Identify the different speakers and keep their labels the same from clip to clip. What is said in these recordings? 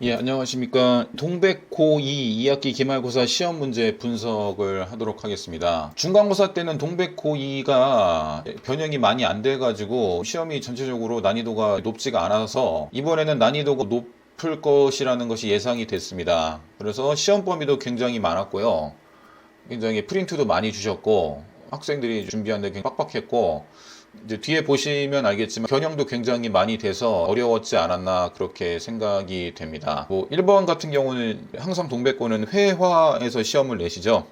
Speaker 1: 예, 안녕하십니까. 동백고 2학기 기말고사 시험 문제 분석을 하도록 하겠습니다. 중간고사 때는 동백고 2가 변형이 많이 안 돼가지고 시험이 전체적으로 난이도가 높지가 않아서 이번에는 난이도가 높을 것이라는 것이 예상이 됐습니다. 그래서 시험 범위도 굉장히 많았고요. 굉장히 프린트도 많이 주셨고 학생들이 준비하는데 굉장히 빡빡했고 이제 뒤에 보시면 알겠지만 변형도 굉장히 많이 돼서 어려웠지 않았나 그렇게 생각이 됩니다. 1번 같은 경우는 항상 동백고는 회화에서 시험을 내시죠.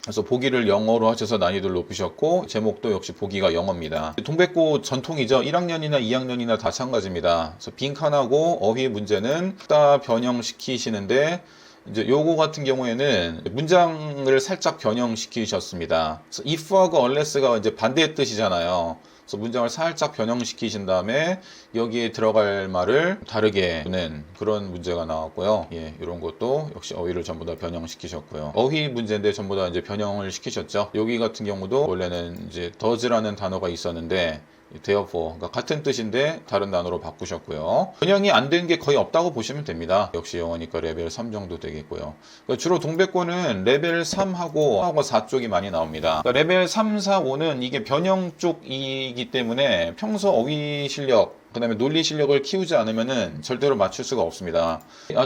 Speaker 1: 그래서 보기를 영어로 하셔서 난이도를 높이셨고 제목도 역시 보기가 영어입니다. 동백고 전통이죠. 1학년이나 2학년이나 다 마찬가지입니다. 그래서 빈칸하고 어휘 문제는 따 변형시키시는데 이제 요거 같은 경우에는 문장을 살짝 변형시키셨습니다. 그래서 if하고 unless가 이제 반대의 뜻이잖아요. 그래서 문장을 살짝 변형시키신 다음에 여기에 들어갈 말을 다르게 는 그런 문제가 나왔고요. 예, 이런 것도 역시 어휘를 전부 다 변형시키셨고요. 어휘 문제인데 전부 다 이제 변형을 시키셨죠. 여기 같은 경우도 원래는 이제 does라는 단어가 있었는데 therefore, 그러니까 같은 뜻인데 다른 단어로 바꾸셨고요. 변형이 안 된 게 거의 없다고 보시면 됩니다. 역시 영어니까 레벨 3 정도 되겠고요. 그러니까 주로 동백고는 레벨 3하고 4 쪽이 많이 나옵니다. 그러니까 레벨 3, 4, 5는 이게 변형 쪽이기 때문에 평소 어휘 실력, 그 다음에 논리 실력을 키우지 않으면은 절대로 맞출 수가 없습니다.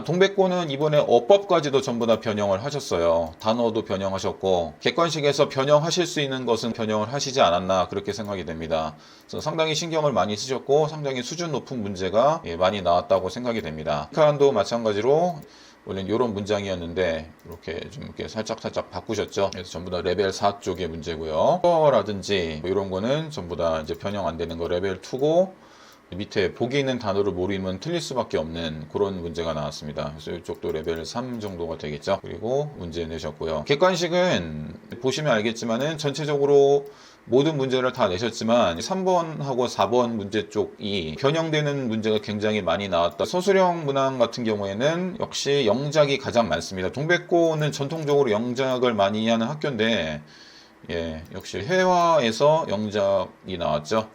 Speaker 1: 동백고는 이번에 어법까지도 전부 다 변형을 하셨어요. 단어도 변형하셨고 객관식에서 변형하실 수 있는 것은 변형을 하시지 않았나 그렇게 생각이 됩니다. 그래서 상당히 신경을 많이 쓰셨고 상당히 수준 높은 문제가 많이 나왔다고 생각이 됩니다. 빈칸도 마찬가지로 원래는 이런 문장이었는데 이렇게 살짝 바꾸셨죠. 그래서 전부 다 레벨 4 쪽의 문제고요. 라든지 이런 거는 전부 다 이제 변형 안 되는 거 레벨 2고 밑에 보기 있는 단어를 모르면 틀릴 수밖에 없는 그런 문제가 나왔습니다. 그래서 이쪽도 레벨 3 정도가 되겠죠. 그리고 문제 내셨고요. 객관식은 보시면 알겠지만은 전체적으로 모든 문제를 다 내셨지만 3번하고 4번 문제 쪽이 변형되는 문제가 굉장히 많이 나왔다. 서술형 문항 같은 경우에는 역시 영작이 가장 많습니다. 동백고는 전통적으로 영작을 많이 하는 학교인데 역시 회화에서 영작이 나왔죠.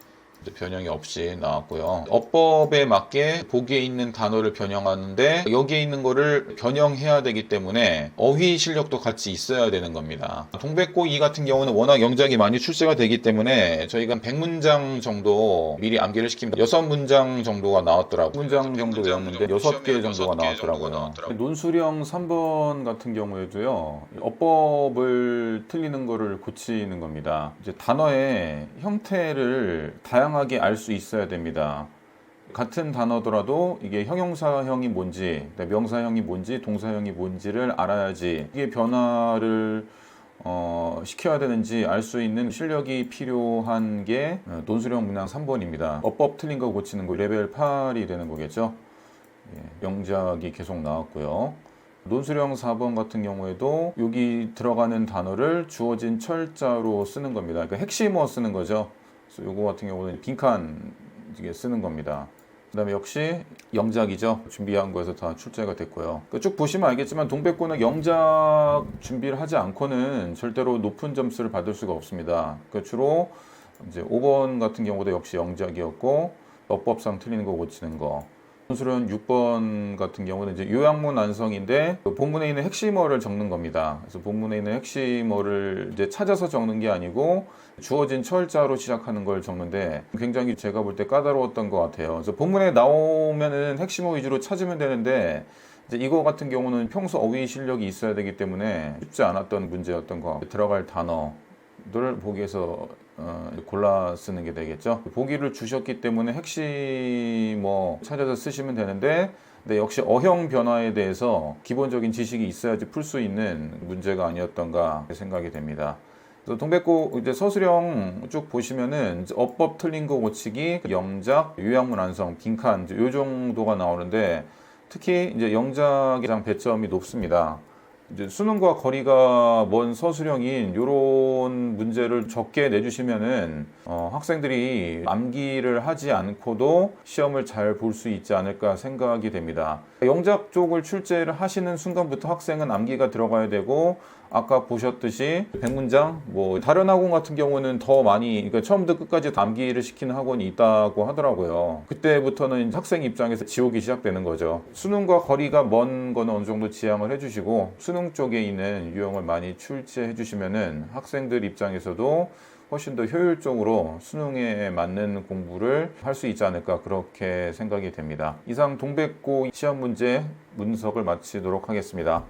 Speaker 1: 변형이 없이 나왔고요. 어법에 맞게 보기에 있는 단어를 변형하는데 여기에 있는 거를 변형해야 되기 때문에 어휘 실력도 같이 있어야 되는 겁니다. 동백고 2 같은 경우는 워낙 영작이 많이 출제가 되기 때문에 저희가 100문장 정도 미리 암기를 시킵니다. 6문장 정도가 나왔더라고요. 문장 정도 외웠는데 6개 정도가 나왔더라고요. 논술형 3번 같은 경우에도요. 어법을 틀리는 거를 고치는 겁니다. 이제 단어의 형태를 다양하게 알 수 있어야 됩니다. 같은 단어더라도 이게 형용사형이 뭔지, 명사형이 뭔지, 동사형이 뭔지를 알아야지 이게 변화를 시켜야 되는지 알 수 있는 실력이 필요한 게 논술형 문항 3번입니다. 어법 틀린 거 고치는 거 레벨 8이 되는 거겠죠. 영작이 계속 나왔고요. 논술형 4번 같은 경우에도 여기 들어가는 단어를 주어진 철자로 쓰는 겁니다. 그러니까 핵심어 쓰는 거죠. 그래서 요거 같은 경우는 빈칸 쓰는 겁니다. 그 다음에 역시 영작이죠. 준비한 거에서 다 출제가 됐고요. 그러니까 쭉 보시면 알겠지만 동백고는 영작 준비를 하지 않고는 절대로 높은 점수를 받을 수가 없습니다. 그러니까 주로 이제 5번 같은 경우도 역시 영작이었고 어법상 틀리는 거 고치는 거. 논술형 6번 같은 경우는 이제 요약문 완성인데 본문에 있는 핵심어를 적는 겁니다. 그래서 본문에 있는 핵심어를 이제 찾아서 적는 게 아니고 주어진 철자로 시작하는 걸 적는데 굉장히 제가 볼 때 까다로웠던 것 같아요. 그래서 본문에 나오면은 핵심어 위주로 찾으면 되는데 이제 이거 같은 경우는 평소 어휘 실력이 있어야 되기 때문에 쉽지 않았던 문제였던 것 같아요. 들어갈 단어를 보기에서 골라 쓰는 게 되겠죠. 보기를 주셨기 때문에 핵심 찾아서 쓰시면 되는데 역시 어형 변화에 대해서 기본적인 지식이 있어야지 풀 수 있는 문제가 아니었던가 생각이 됩니다. 그래서 동백고 이제 서술형 쭉 보시면은 어법 틀린 거 고치기, 영작, 요약문 완성, 빈칸 요 정도가 나오는데 특히 이제 영작이 가장 배점이 높습니다. 이제 수능과 거리가 먼 서술형인 이런 문제를 적게 내주시면은 학생들이 암기를 하지 않고도 시험을 잘 볼 수 있지 않을까 생각이 됩니다. 영작 쪽을 출제를 하시는 순간부터 학생은 암기가 들어가야 되고 아까 보셨듯이 100문장, 뭐 다른 학원 같은 경우는 더 많이, 그러니까 처음부터 끝까지 암기를 시키는 학원이 있다고 하더라고요. 그때부터는 학생 입장에서 지옥이 시작되는 거죠. 수능과 거리가 먼 거는 어느 정도 지양을 해주시고 수능 쪽에 있는 유형을 많이 출제해 주시면은 학생들 입장에서도 훨씬 더 효율적으로 수능에 맞는 공부를 할 수 있지 않을까, 그렇게 생각이 됩니다. 이상 동백고 시험 문제 분석을 마치도록 하겠습니다.